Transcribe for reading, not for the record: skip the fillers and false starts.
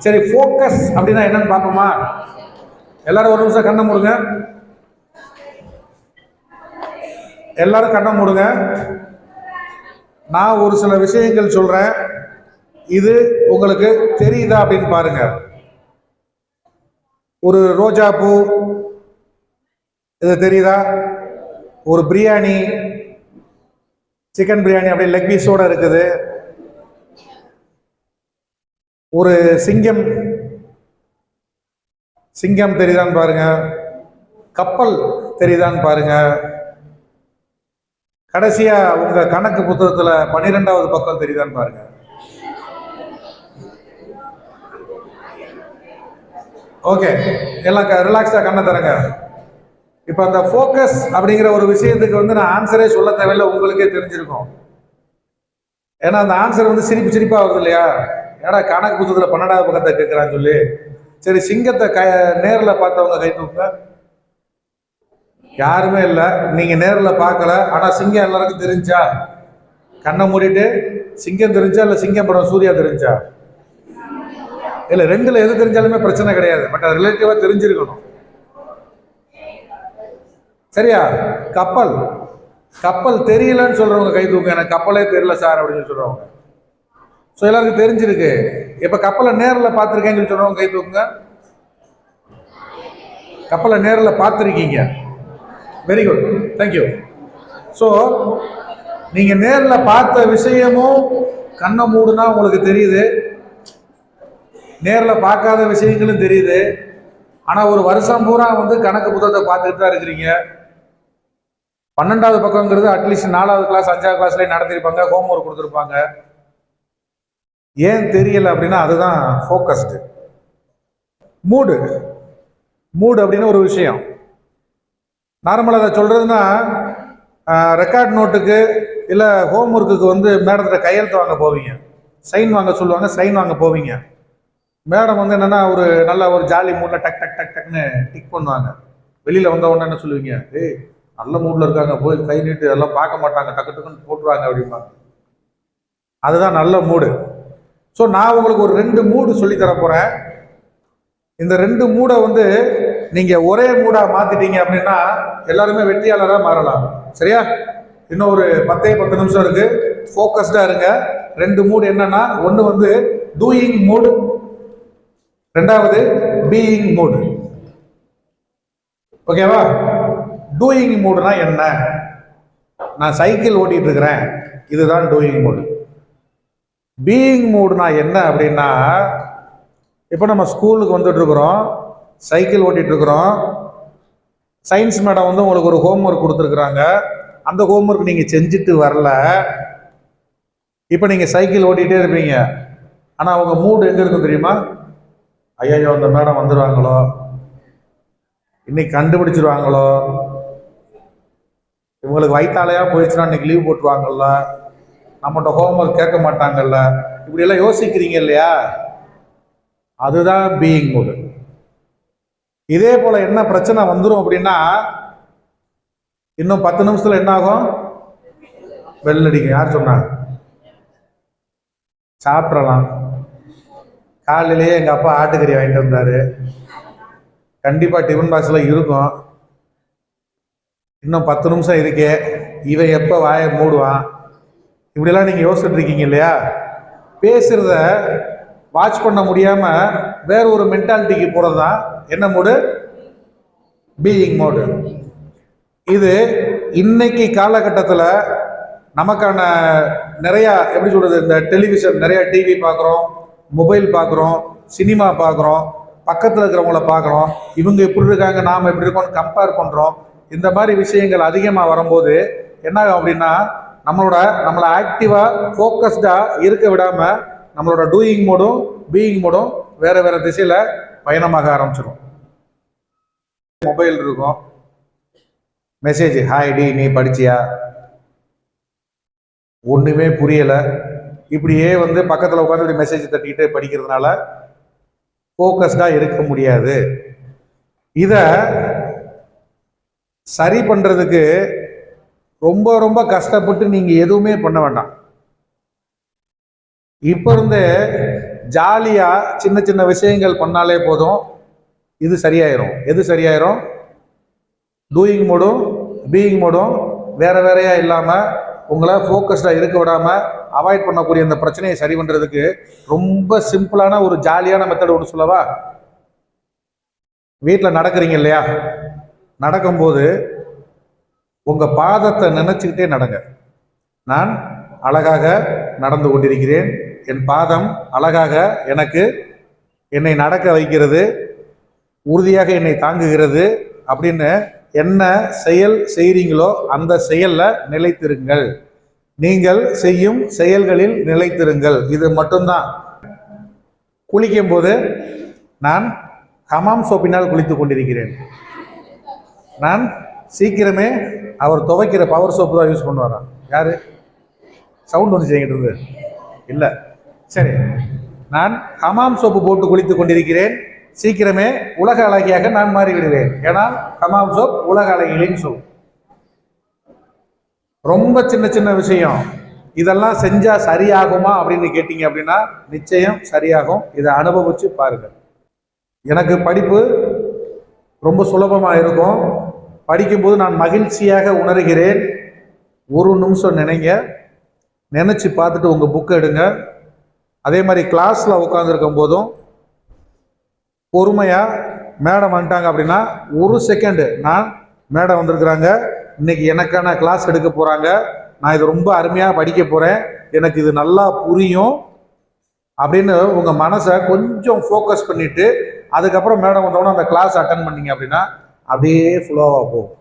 சரி, ஃபோக்கஸ் அப்படின்னா என்னன்னு பார்ப்போமா? எல்லாரும் ஒரு நிமிஷம் கண்ணை மூடுங்க. எல்லாரும் கண்ணை மூடுங்க. நான் ஒரு சில விஷயங்கள் சொல்றேன், இது உங்களுக்கு தெரியுதா அப்படின்னு பாருங்க. ஒரு ரோஜா பூ இது தெரியுதா? ஒரு பிரியாணி, சிக்கன் பிரியாணி அப்படியே லெக் பீஸோட இருக்குது. ஒரு சிங்கம், சிங்கம் தெரியுதான்னு பாருங்க. கப்பல் தெரியுதான்னு பாருங்க. கடைசியா உங்க கணக்கு புத்தகத்துல 12வது பக்கம் தெரியுதான்னு பாருங்க. ஓகே, எல்லாம் ரிலாக்ஸா கண்ணை தரங்க. இப்ப அந்த ஃபோக்கஸ் அப்படிங்கிற ஒரு விஷயத்துக்கு வந்து நான் ஆன்சரே சொல்ல தேவையில்லை, உங்களுக்கே தெரிஞ்சிருக்கும். ஏன்னா அந்த ஆன்சர் வந்து சிரிப்பு சிரிப்பா வருது இல்லையா? ஏன்னா கணக்கு புத்தகத்துல 12வது பக்கத்தை கேட்கிறான்னு சொல்லி. சரி, சிங்கத்தை நேரில் பார்த்தவங்க கை தூக்குங்க. யாருமே இல்லை, நீங்க நேரில் பார்க்கல. ஆனா சிங்கம் எல்லாருக்கும் தெரிஞ்சா? கண்ணை மூடிட்டு சிங்கம் தெரிஞ்சா இல்ல சிங்கம் படம் சூர்யா தெரிஞ்சா? இல்ல, ரெண்டுல எது தெரிஞ்சாலுமே பிரச்சனை கிடையாது. பட் அது ரிலேட்டிவா தெரிஞ்சிருக்கணும். சரியா? கப்பல், கப்பல் தெரியலன்னு சொல்றவங்க கை தூக்குங்க. எனக்கு கப்பலே தெரியல சார் அப்படின்னு சொல்றவங்க. ஸோ எல்லாருக்கும் தெரிஞ்சிருக்கு. இப்ப கப்பலை நேரில் பார்த்துருக்கேன்னு சொல்றவங்க கை தூக்குங்க. கப்பலை நேரில் பார்த்துருக்கீங்க. Very good, thank you. ஸோ நீங்க நேரில் பார்த்த விஷயமும் கண்ணை மூடுனா உங்களுக்கு தெரியுது, நேரில் பார்க்காத விஷயங்களும் தெரியுது. ஆனா ஒரு வருஷம் பூரா வந்து கணக்கு புத்தகத்தை பார்த்துட்டு தான் இருக்கிறீங்க. 12வது பக்கம்ங்கிறது அட்லீஸ்ட் 4வது கிளாஸ் 5வது கிளாஸ்லேயே நடத்திருப்பாங்க, ஹோம்ஒர்க் கொடுத்துருப்பாங்க. ஏன் தெரியல அப்படின்னா அதுதான் ஃபோக்கஸ்டு. மூடு, மூடு அப்படின்னு ஒரு விஷயம். நார்மலாக அதை சொல்றதுன்னா, ரெக்கார்ட் நோட்டுக்கு இல்லை ஹோம்ஒர்க்குக்கு வந்து மேடத்திட்ட கையெழுத்து வாங்க போவீங்க, சைன் வாங்க சொல்லுவாங்க, சைன் வாங்க போவீங்க. மேடம் வந்து என்னன்னா ஒரு நல்ல ஒரு ஜாலி மூட்ல டக் டக் டக் டக்னு டிக் பண்ணுவாங்க. வெளியில வந்த உடனே என்ன சொல்லுவீங்க? ஏய், நல்ல மூட்ல இருக்காங்க, போய் கை நீட்டு, எல்லாம் பார்க்க மாட்டாங்க, டக்கு டக்குன்னு போட்டுருவாங்க அப்படிம்பாங்க. அதுதான் நல்ல மூடு. ஸோ நான் உங்களுக்கு ஒரு 2 மூடு சொல்லி தர போறேன். இந்த 2 மூடை வந்து நீங்க ஒரே மூடா மாத்திட்டீங்க அப்படின்னா எல்லாருமே வெற்றியாளராக மாறலாம். சரியா? இன்னும் ஒரு 10 நிமிஷம் இருக்கு. ஃபோக்கஸ்டா இருங்க. 2 மூடு என்னன்னா, ஒன்று வந்து டூயிங் மூடு, 2வது பீயிங் மூடு. ஓகேவா? டூயிங் மூடுனா என்ன? நான் சைக்கிள் ஓட்டிட்டு இருக்கிறேன், இதுதான் டூயிங் மூடு. பீயிங் மூடுனா என்ன அப்படின்னா, இப்போ நம்ம ஸ்கூலுக்கு வந்துட்டு இருக்கிறோம், சைக்கிள் ஓட்டிட்டு இருக்கிறோம். சயின்ஸ் மேடம் வந்து உங்களுக்கு ஒரு ஹோம்ஒர்க் கொடுத்துருக்குறாங்க. அந்த ஹோம்ஒர்க் நீங்க செஞ்சுட்டு வரல. இப்போ நீங்க சைக்கிள் ஓட்டிகிட்டே இருப்பீங்க. ஆனா உங்க மூடு எங்க இருக்கும் தெரியுமா? ஐயோ, அந்த மேடம் வந்துடுவாங்களோ, இன்னைக்கு கண்டுபிடிச்சிருவாங்களோ, இவங்களுக்கு வயிற்றாலையா போயிடுச்சுன்னா இன்னைக்கு லீவ் போட்டுருவாங்கல்ல, நம்மகிட்ட ஹோம்ஒர்க் கேட்க மாட்டாங்கல்ல, இப்படி எல்லாம் யோசிக்கிறீங்க இல்லையா? அதுதான் பீயிங் மூடு. இதே போல என்ன பிரச்சனை வந்துடும் அப்படின்னா, இன்னும் 10 நிமிஷத்துல என்ன ஆகும்? பெல் அடிக்கும். யார் சொன்னாங்க? சாப்பிடலாம். காலையிலேயே எங்க அப்பா ஆட்டுக்கறி வாங்கிட்டு வந்தாரு, கண்டிப்பா டிஃபன் பாக்ஸ்ல இருக்கும். இன்னும் 10 நிமிஷம் இருக்கே, இவன் எப்ப வாயை மூடுவான்? இப்படிலாம் நீங்க யோசிச்சுட்டு இருக்கீங்க இல்லையா? பேசுறத வாட்ச் பண்ண முடியாம வேற ஒரு மென்டாலிட்டிக்கு போறதுதான் என்ன மூடு? பீயிங் மூடு. இது இன்னைக்கு காலகட்டத்தில் நமக்கான நிறைய, எப்படி சொல்றது, இந்த டெலிவிஷன், நிறைய டிவி பார்க்குறோம், மொபைல் பார்க்குறோம், சினிமா பார்க்குறோம், பக்கத்தில் இருக்கிறவங்கள பார்க்குறோம், இவங்க எப்படி இருக்காங்க, நாம் எப்படி இருக்கோம்னு கம்பேர் பண்ணுறோம். இந்த மாதிரி விஷயங்கள் அதிகமாக வரும்போது என்ன ஆகும் அப்படின்னா, நம்மளை ஆக்டிவாக ஃபோக்கஸ்டாக இருக்க விடாமல் நம்மளோட டூயிங் மோடும் பீயிங் மோடும் வேற வேற திசையில் பயணமாக ஆரம்பிச்சிடும். மொபைல் இருக்கும், மெசேஜ், ஹாய் டி, நீ படிச்சியா? ஒன்றுமே புரியலை. இப்படியே வந்து பக்கத்தில் உட்காந்து மெசேஜ் தட்டிக்கிட்டே படிக்கிறதுனால ஃபோக்கஸ்டாக இருக்க முடியாது. இதை சரி பண்ணுறதுக்கு ரொம்ப ரொம்ப கஷ்டப்பட்டு நீங்கள் எதுவுமே பண்ண வேண்டாம். இப்போ இருந்தே ஜாலியாக சின்ன சின்ன விஷயங்கள் பண்ணாலே போதும், இது சரியாயிரும். எது சரியாயிரும்? டூயிங் மோடும் பீயிங் மோடும் வேற வேறையா இல்லாமல் உங்களை ஃபோக்கஸ்டாக இருக்க விடாமல் அவாய்ட் பண்ணக்கூடிய இந்த பிரச்சனையை சரி பண்ணுறதுக்கு ரொம்ப சிம்பிளான ஒரு ஜாலியான மெத்தட் ஒன்று சொல்லவா? வீட்டில் நடக்கிறீங்க இல்லையா, நடக்கும்போது உங்கள் பாதத்தை நினச்சிக்கிட்டே நடங்க. நான் அழகாக நடந்து கொண்டிருக்கிறேன், என் பாதம் அழகாக என்னை நடக்க வைக்கிறது, உறுதியாக என்னை தாங்குகிறது அப்படின்னு என்ன செயல் செய்கிறீங்களோ அந்த செயலில் நிலைத்திருங்கள். நீங்கள் செய்யும் செயல்களில் நிலைத்திருங்கள். இது மட்டும்தான். குளிக்கும் போது நான் ஹமாம் சோப்பினால் குளித்து கொண்டிருக்கிறேன். நான் சீக்கிரமே அவர் துவைக்கிற பவர் சோப்பு தான் யூஸ் பண்ணுவாராம். யாரு? சவுண்ட் வந்து செய்கிட்டு இல்லை. சரி, நான் ஹமாம் சோப்பு போட்டு குளித்து கொண்டிருக்கிறேன். சீக்கிரமே உலக அழகியாக நான் மாறிவிடுவேன். ஏன்னா ஹமாம் சோப் உலக அழகிகளின் சோப். ரொம்ப சின்ன சின்ன விஷயம். இதெல்லாம் செஞ்சா சரியாகுமா அப்படின்னு கேட்டீங்க அப்படின்னா நிச்சயம் சரியாகும். இதை அனுபவிச்சு பாருங்க. எனக்கு படிப்பு ரொம்ப சுலபமாக இருக்கும். படிக்கும்போது நான் மகிழ்ச்சியாக உணர்கிறேன். ஒரு நிமிஷம் நினைச்சு பார்த்துட்டு உங்கள் புக்கை எடுங்க. அதே மாதிரி கிளாஸில் உட்காந்துருக்கும் போதும் பொறுமையாக மேடம் வந்துட்டாங்க அப்படின்னா ஒரு செகண்டு, நான் மேடம் வந்திருக்கிறாங்க, இன்னைக்கு எனக்கான கிளாஸ் எடுக்க போகிறாங்க, நான் இது ரொம்ப அருமையாக படிக்க போகிறேன், எனக்கு இது நல்லா புரியும் அப்படின்னு உங்கள் மனசை கொஞ்சம் ஃபோக்கஸ் பண்ணிவிட்டு அதுக்கப்புறம் மேடம் வந்தோடனே அந்த கிளாஸ் அட்டன் பண்ணீங்க அப்படின்னா அப்படியே ஃப்ளோவாக போகும்.